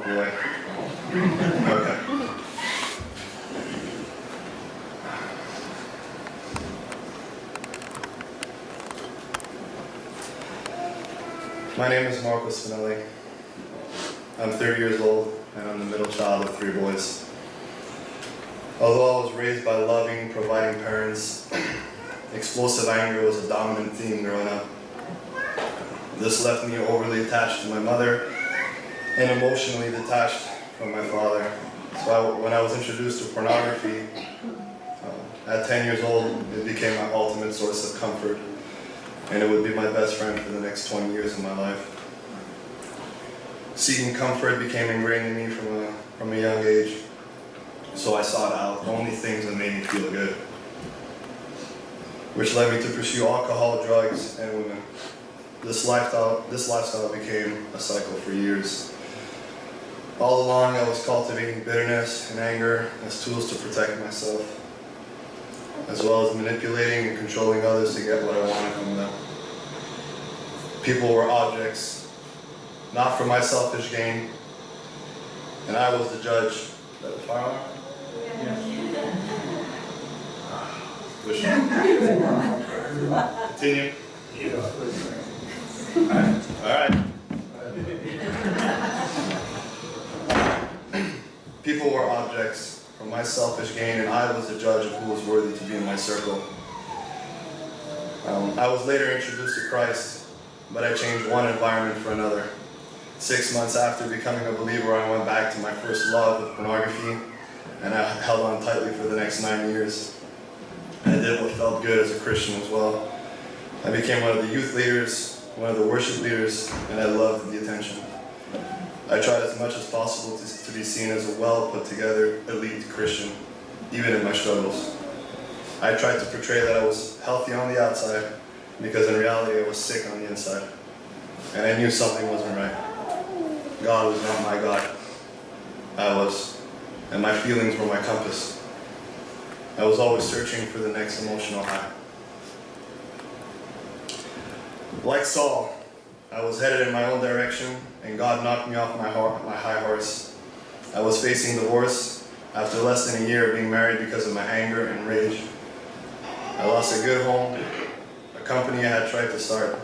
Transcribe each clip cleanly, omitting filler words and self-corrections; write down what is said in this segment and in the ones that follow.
boy. Okay. My name is Marcos Finelli. I'm 30 years old, and I'm the middle child of 3 boys. Although I was raised by loving, providing parents, explosive anger was a dominant theme growing up. This left me overly attached to my mother and emotionally detached from my father. So when I was introduced to pornography, at 10 years old, it became my ultimate source of comfort, and it would be my best friend for the next 20 years of my life. Seeking comfort became ingrained in me from a young age, so I sought out only things that made me feel good, which led me to pursue alcohol, drugs, and women. This lifestyle became a cycle for years. All along, I was cultivating bitterness and anger as tools to protect myself, as well as manipulating and controlling others to get what I wanted from them. People were objects, not for my selfish gain, and I was the judge. Is that the firearm? Yeah. Continue. All right. People were objects for my selfish gain, and I was the judge of who was worthy to be in my circle. I was later introduced to Christ, but I changed one environment for another. 6 months after becoming a believer, I went back to my first love of pornography, and I held on tightly for the next 9 years. I did what felt good as a Christian as well. I became one of the youth leaders, one of the worship leaders, and I loved the attention. I tried as much as possible to be seen as a well put together, elite Christian, even in my struggles. I tried to portray that I was healthy on the outside, because in reality I was sick on the inside. And I knew something wasn't right. God was not my God. I was. And my feelings were my compass. I was always searching for the next emotional high. Like Saul, I was headed in my own direction, and God knocked me off my high horse. I was facing divorce after less than a year of being married because of my anger and rage. I lost a good home, a company I had tried to start,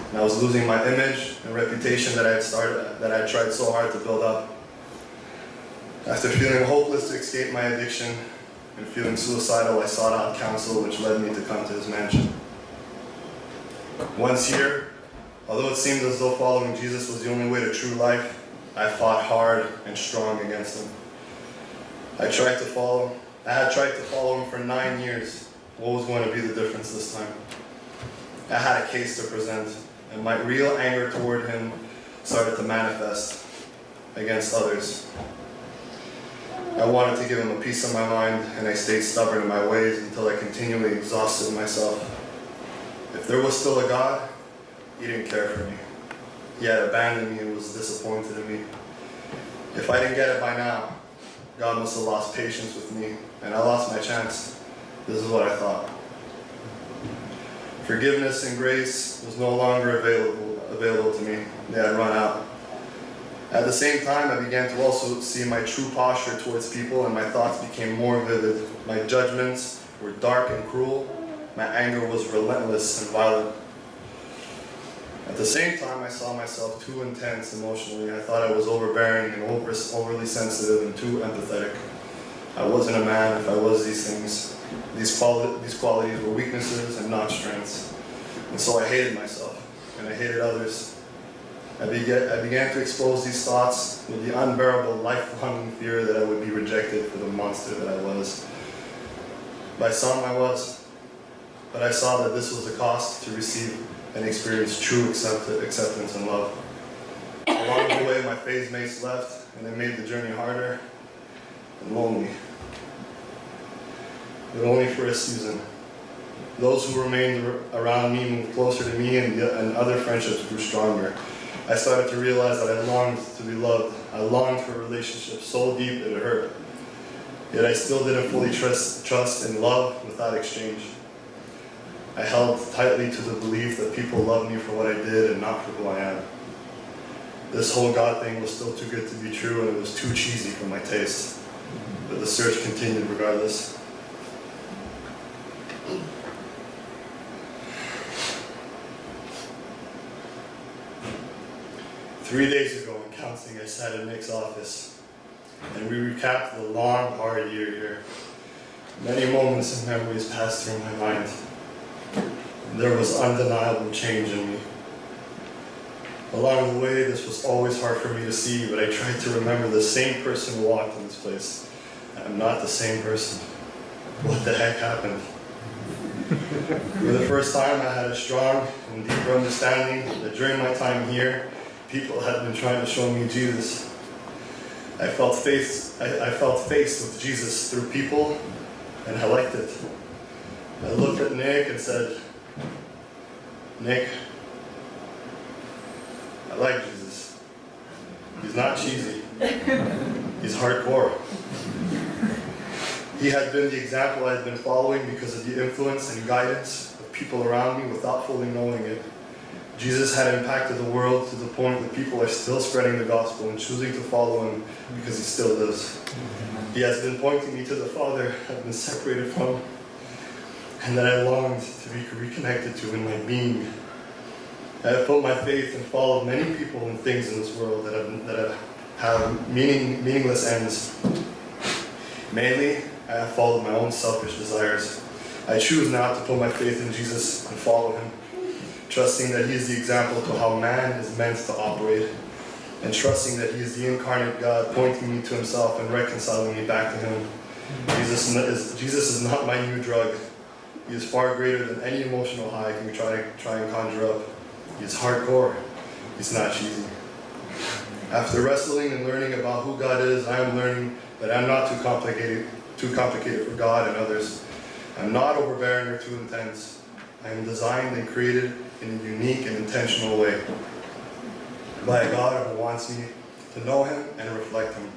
and I was losing my image and reputation that I had tried so hard to build up. After feeling hopeless to escape my addiction and feeling suicidal, I sought out counsel, which led me to come to his mansion. Once here, although it seemed as though following Jesus was the only way to true life, I fought hard and strong against him. I had tried to follow him for 9 years. What was going to be the difference this time? I had a case to present, and my real anger toward him started to manifest against others. I wanted to give him a piece of my mind, and I stayed stubborn in my ways until I continually exhausted myself. If there was still a God, he didn't care for me. He had abandoned me and was disappointed in me. If I didn't get it by now, God must have lost patience with me, and I lost my chance. This is what I thought. Forgiveness and grace was no longer available to me. They had run out. At the same time, I began to also see my true posture towards people, and my thoughts became more vivid. My judgments were dark and cruel. My anger was relentless and violent. At the same time, I saw myself too intense emotionally. I thought I was overbearing and overly sensitive and too empathetic. I wasn't a man if I was these things. These qualities were weaknesses and not strengths. And so I hated myself, and I hated others. I began to expose these thoughts with the unbearable, lifelong fear that I would be rejected for the monster that I was. By some I was, but I saw that this was the cost to receive and experience true acceptance and love. Along the way, my phase mates left, and it made the journey harder and lonely. But only for a season. Those who remained around me moved closer to me, and other friendships grew stronger. I started to realize that I longed to be loved. I longed for a relationship so deep that it hurt. Yet I still didn't fully trust in love without exchange. I held tightly to the belief that people loved me for what I did and not for who I am. This whole God thing was still too good to be true, and it was too cheesy for my taste. But the search continued regardless. Three days ago in counseling, I sat in Nick's office, and we recapped the long, hard year here. Many moments and memories passed through my mind. There was undeniable change in me. Along the way, this was always hard for me to see, but I tried to remember the same person who walked in this place. I'm not the same person. What the heck happened? For the first time, I had a strong and deeper understanding that during my time here, people had been trying to show me Jesus. I felt faced with Jesus through people, and I liked it. I looked at Nick and said, Nick, I like Jesus. He's not cheesy. He's hardcore. He had been the example I had been following because of the influence and guidance of people around me without fully knowing it. Jesus had impacted the world to the point that people are still spreading the gospel and choosing to follow him because he still lives. He has been pointing me to the Father I've been separated from and that I longed to be reconnected to in my being. I have put my faith and followed many people and things in this world that have meaningless ends. Mainly, I have followed my own selfish desires. I choose now to put my faith in Jesus and follow him, trusting that he is the example to how man is meant to operate, and trusting that he is the incarnate God pointing me to himself and reconciling me back to him. Jesus is not my new drug. He is far greater than any emotional high I can try and conjure up. He is hardcore. He's not cheesy. After wrestling and learning about who God is, I am learning that I'm not too complicated for God and others. I'm not overbearing or too intense. I am designed and created in a unique and intentional way by a God who wants me to know him and reflect him,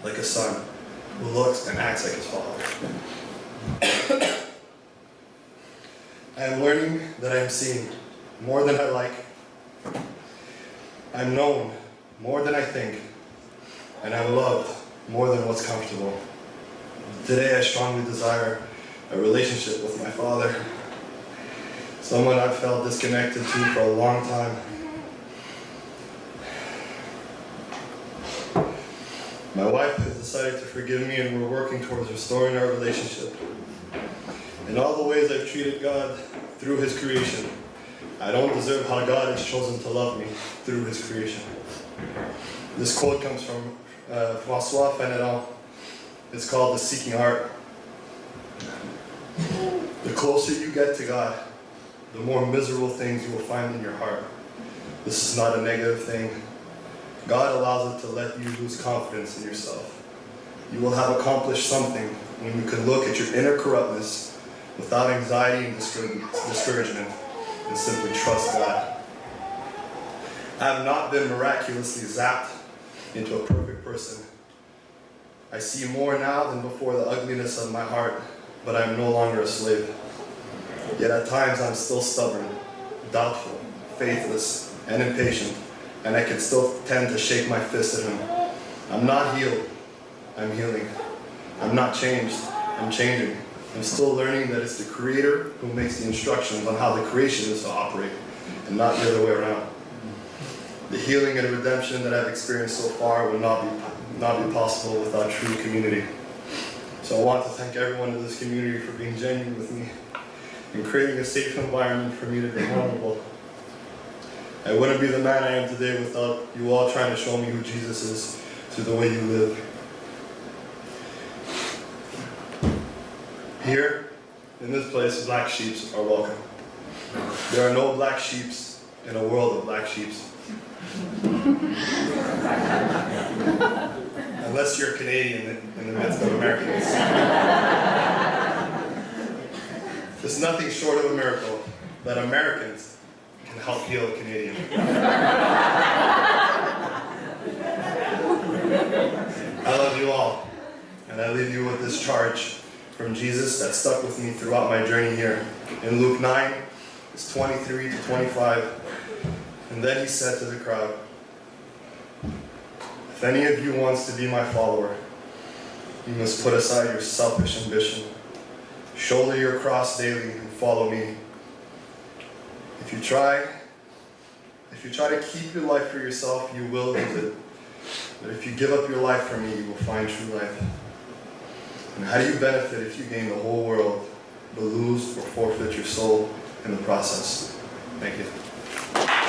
like a son who looks and acts like his father. I am learning that I am seen more than I like. I'm known more than I think, and I'm loved more than what's comfortable. Today I strongly desire a relationship with my Father, someone I've felt disconnected to for a long time. My wife has decided to forgive me, and we're working towards restoring our relationship. In all the ways I've treated God through his creation, I don't deserve how God has chosen to love me through his creation. This quote comes from François Fénéron. It's called The Seeking Heart. The closer you get to God, the more miserable things you will find in your heart. This is not a negative thing. God allows it to let you lose confidence in yourself. You will have accomplished something when you can look at your inner corruptness without anxiety and discouragement and simply trust God. I have not been miraculously zapped into a perfect person. I see more now than before the ugliness of my heart, but I am no longer a slave. Yet at times I'm still stubborn, doubtful, faithless, and impatient, and I can still tend to shake my fist at him. I'm not healed, I'm healing. I'm not changed, I'm changing. I'm still learning that it's the Creator who makes the instructions on how the creation is to operate, and not the other way around. The healing and redemption that I've experienced so far will not be possible without true community. So I want to thank everyone in this community for being genuine with me and creating a safe environment for me to be vulnerable. I wouldn't be the man I am today without you all trying to show me who Jesus is through the way you live. Here, in this place, black sheep are welcome. There are no black sheep in a world of black sheep. Unless you're Canadian in the midst of Americans. There's nothing short of a miracle that Americans can help heal a Canadian. I love you all, and I leave you with this charge from Jesus that stuck with me throughout my journey here. In Luke 9, it's 23 to 25. And then he said to the crowd, If any of you wants to be my follower, you must put aside your selfish ambition, shoulder your cross daily, and follow me. If you try to keep your life for yourself, you will lose it. But if you give up your life for me, you will find true life. And how do you benefit if you gain the whole world, but lose or forfeit your soul in the process? Thank you.